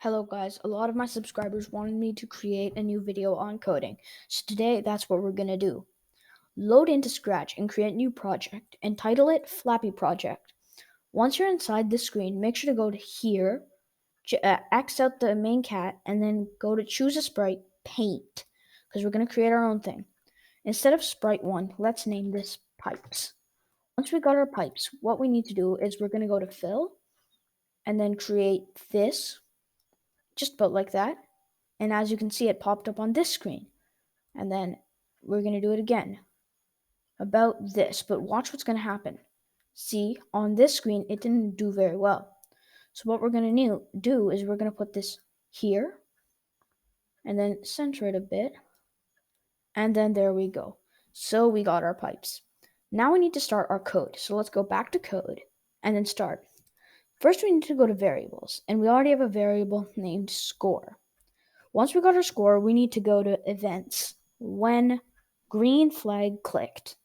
Hello guys, a lot of my subscribers wanted me to create a new video on coding, so today that's what we're gonna do. Load into Scratch and create a new project and title it Flappy Project. Once you're inside the screen, make sure to go to here, X out the main cat, and then go to choose a sprite, paint, because we're gonna create our own thing. Instead of sprite 1, let's name this pipes. Once we got our pipes, what we need to do is we're gonna go to fill, and then create this, just about like that. And as you can see, it popped up on this screen. And then we're going to do it again about this. But watch what's going to happen. See, on this screen, it didn't do very well. So what we're going to do is we're going to put this here. And then center it a bit. And then there we go. So we got our pipes. Now we need to start our code. So let's go back to code and then start. First, we need to go to variables. And we already have a variable named score. Once we got our score, we need to go to events. When green flag clicked,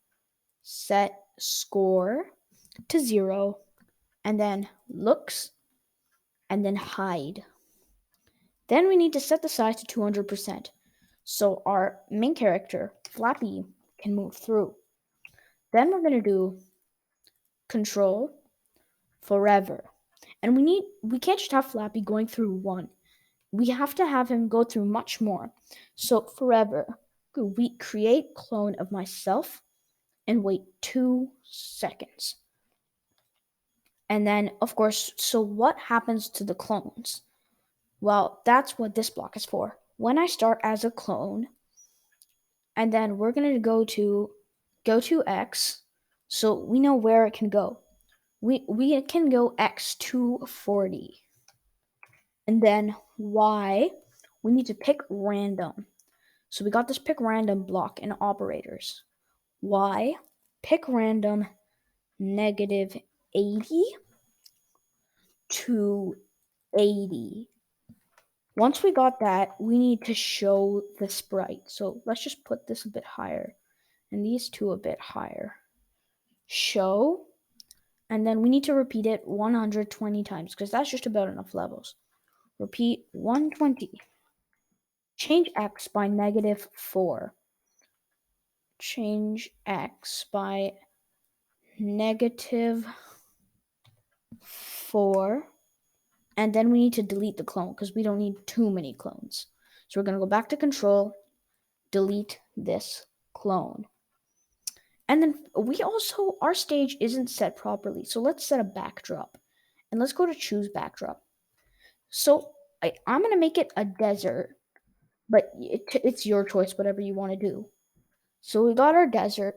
set score to 0, and then looks, and then hide. Then we need to set the size to 200%, so our main character, Flappy, can move through. Then we're going to do control forever. And we can't just have Flappy going through 1. We have to have him go through much more. So forever, we create clone of myself and wait 2 seconds. And then, of course, so what happens to the clones? Well, that's what this block is for. When I start as a clone, and then we're going to go to X, so we know where it can go. We can go X to 40. And then Y, we need to pick random. So we got this pick random block in operators. Y, pick random negative 80 to 80. Once we got that, we need to show the sprite. So let's just put this a bit higher and these two a bit higher. Show, and then we need to repeat it 120 times because that's just about enough levels. Repeat 120. Change X by negative 4. Change X by negative 4. And then we need to delete the clone because we don't need too many clones. So we're going to go back to control, delete this clone. And then our stage isn't set properly. So let's set a backdrop. And let's go to choose backdrop. So I'm going to make it a desert, but it's your choice, whatever you want to do. So we got our desert.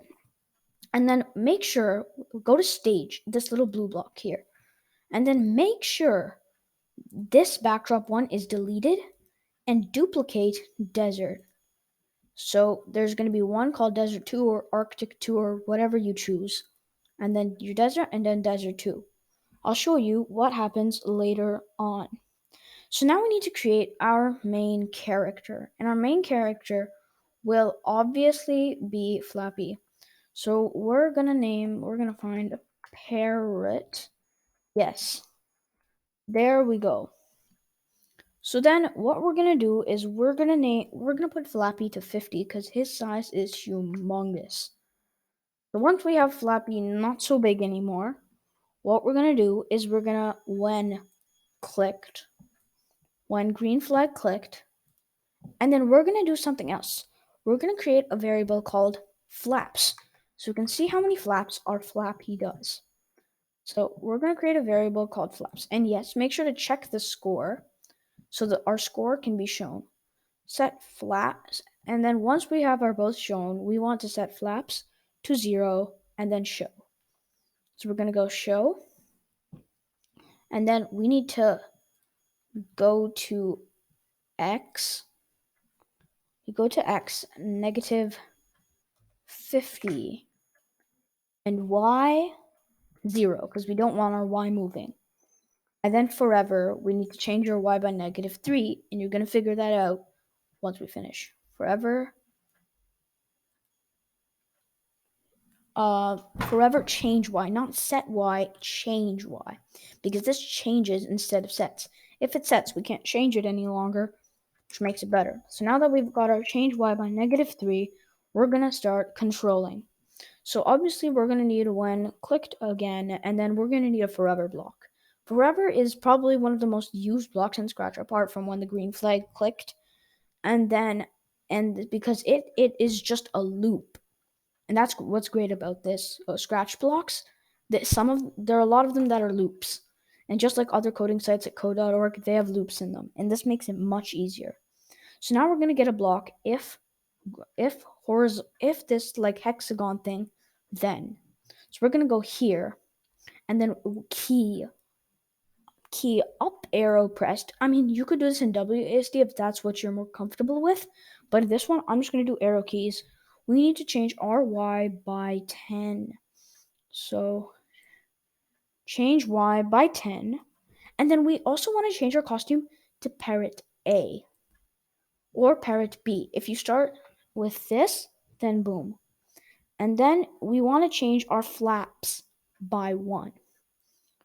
And then make sure, go to stage, this little blue block here. And then make sure this backdrop 1 is deleted and duplicate desert. So there's going to be one called desert 2 or arctic 2 or whatever you choose. And then your desert and then desert 2. I'll show you what happens later on. So now we need to create our main character. And our main character will obviously be Flappy. So we're going to find Parrot. Yes. There we go. So then what we're going to do is we're going to put Flappy to 50 because his size is humongous. So once we have Flappy not so big anymore, what we're going to do is we're going to, when green flag clicked, and then we're going to do something else. We're going to create a variable called flaps. So we can see how many flaps our Flappy does. So we're going to create a variable called flaps. And yes, make sure to check the score so that our score can be shown. Set flaps, and then once we have our both shown, we want to set flaps to 0 and then show. So we're going to go show, and then we need to go to X. You go to X, negative 50, and Y, 0, because we don't want our Y moving. And then forever, we need to change our Y by negative 3, and you're going to figure that out once we finish. Forever change Y, not set Y, change Y, because this changes instead of sets. If it sets, we can't change it any longer, which makes it better. So now that we've got our change y by -3, we're going to start controlling. So obviously we're going to need when clicked again, and then we're going to need a forever block. Forever is probably one of the most used blocks in Scratch, apart from when the green flag clicked. And because it is just a loop. And that's what's great about this Scratch blocks. That there are a lot of them that are loops. And just like other coding sites at code.org, they have loops in them. And this makes it much easier. So now we're going to get a block if this like hexagon thing, then. So we're going to go here and then key up arrow pressed. I mean, you could do this in WASD if that's what you're more comfortable with, but in this one, I'm just going to do arrow keys. We need to change RY by 10. So change Y by 10. And then we also want to change our costume to Parrot A or Parrot B. If you start with this, then boom. And then we want to change our flaps by 1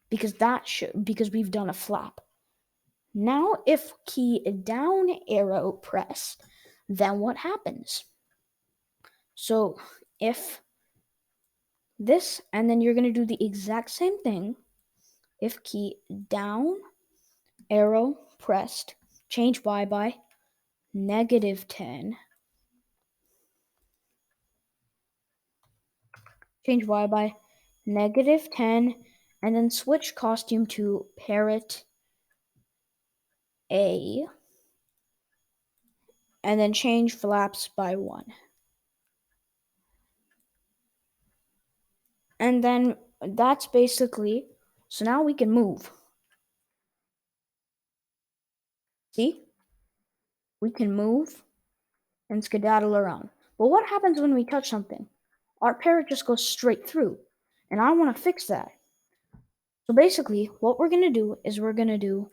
because we've done a flap. Now, if key down arrow pressed, then what happens? So if this, and then you're going to do the exact same thing. If key down arrow pressed, change Y by -10. Change Y by -10, and then switch costume to Parrot A, and then change flaps by 1. And then that's basically, so now we can move. See? We can move and skedaddle around. But what happens when we touch something? Our parrot just goes straight through. And I want to fix that. So basically, what we're going to do is we're going to do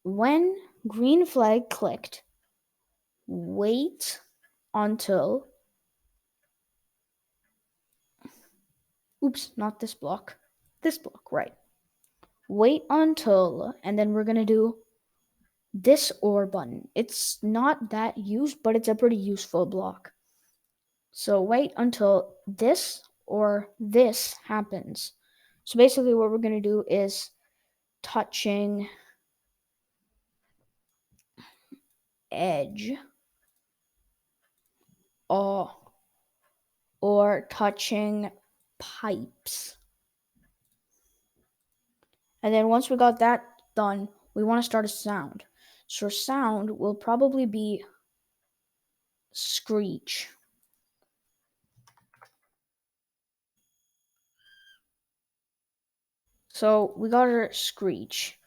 when green flag clicked, wait until, oops, not this block, right. Wait until, and then we're going to do this OR button. It's not that used, but it's a pretty useful block. So wait until this or this happens. So basically what we're going to do is touching edge or touching pipes. And then once we got that done, we want to start a sound. So sound will probably be screech. So we got our screech.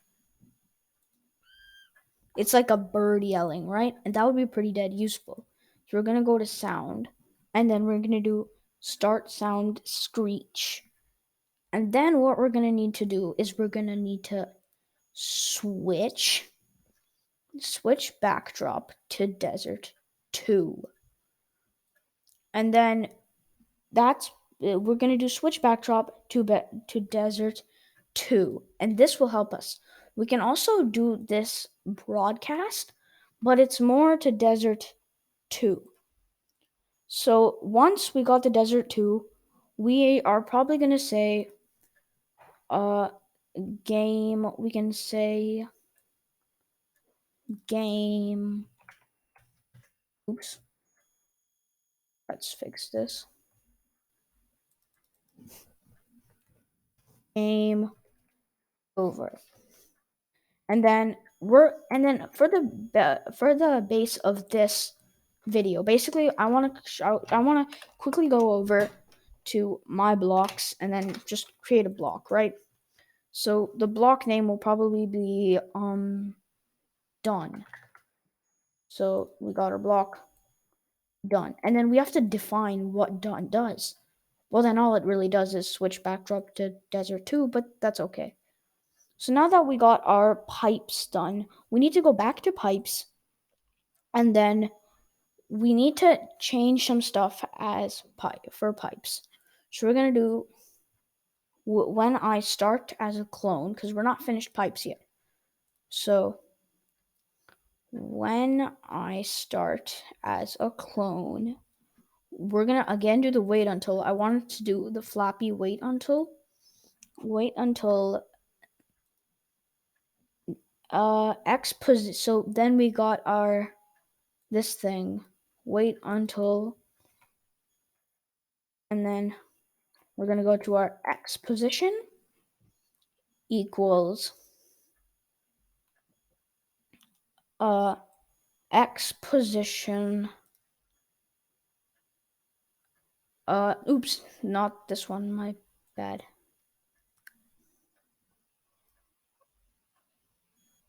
It's like a bird yelling, right? And that would be pretty dead useful. So we're going to go to sound, and then we're going to do start sound screech. And then what we're going to need to do is we're going to need to switch backdrop to desert 2. And then we're going to do switch backdrop to desert 2. And this will help us. We can also do this broadcast, but it's more to desert 2. So once we got the desert 2, we are probably going to say game, we can say game, oops, let's fix this. Game over. And then for the base of this video, basically I want to quickly go over to my blocks and then just create a block, right? So the block name will probably be done. So we got our block done. And then we have to define what done does. Well, then all it really does is switch backdrop to desert 2, but that's okay. So now that we got our pipes done, we need to go back to pipes, and then we need to change some stuff for pipes. So we're going to do when I start as a clone, because we're not finished pipes yet. So when I start as a clone, we're gonna again do the wait until. I wanted to do the Flappy wait until. Wait until X position. So then we got our this thing. Wait until, and then we're gonna go to our X position equals X position. Oops, not this one. My bad.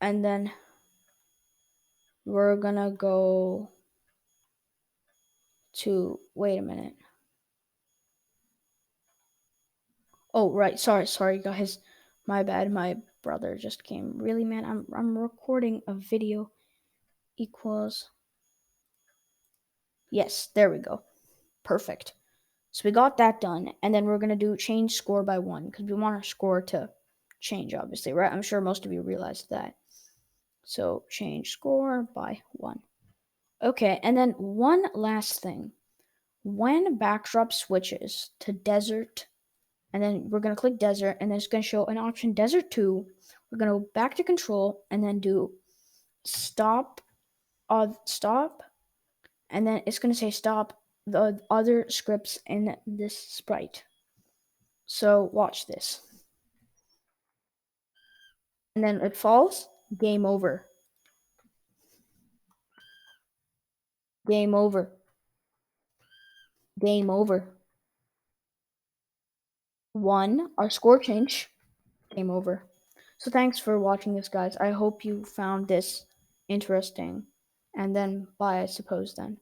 And then we're gonna go to. Wait a minute. Oh, right. Sorry, guys. My bad. My brother just came. Really, man? I'm recording a video. Equals. Yes, there we go. Perfect. So we got that done, and then we're gonna do change score by 1 because we want our score to change, obviously, right? I'm sure most of you realized that. So change score by 1. Okay, and then one last thing. When backdrop switches to desert, and then we're gonna click desert, and then it's gonna show an option desert 2. We're gonna go back to control and then do stop, stop, and then it's gonna say stop the other scripts in this sprite. So watch this. And then it falls, game over. Game over. Game over. 1, our score change, game over. So thanks for watching this, guys. I hope you found this interesting. And then bye, I suppose, then.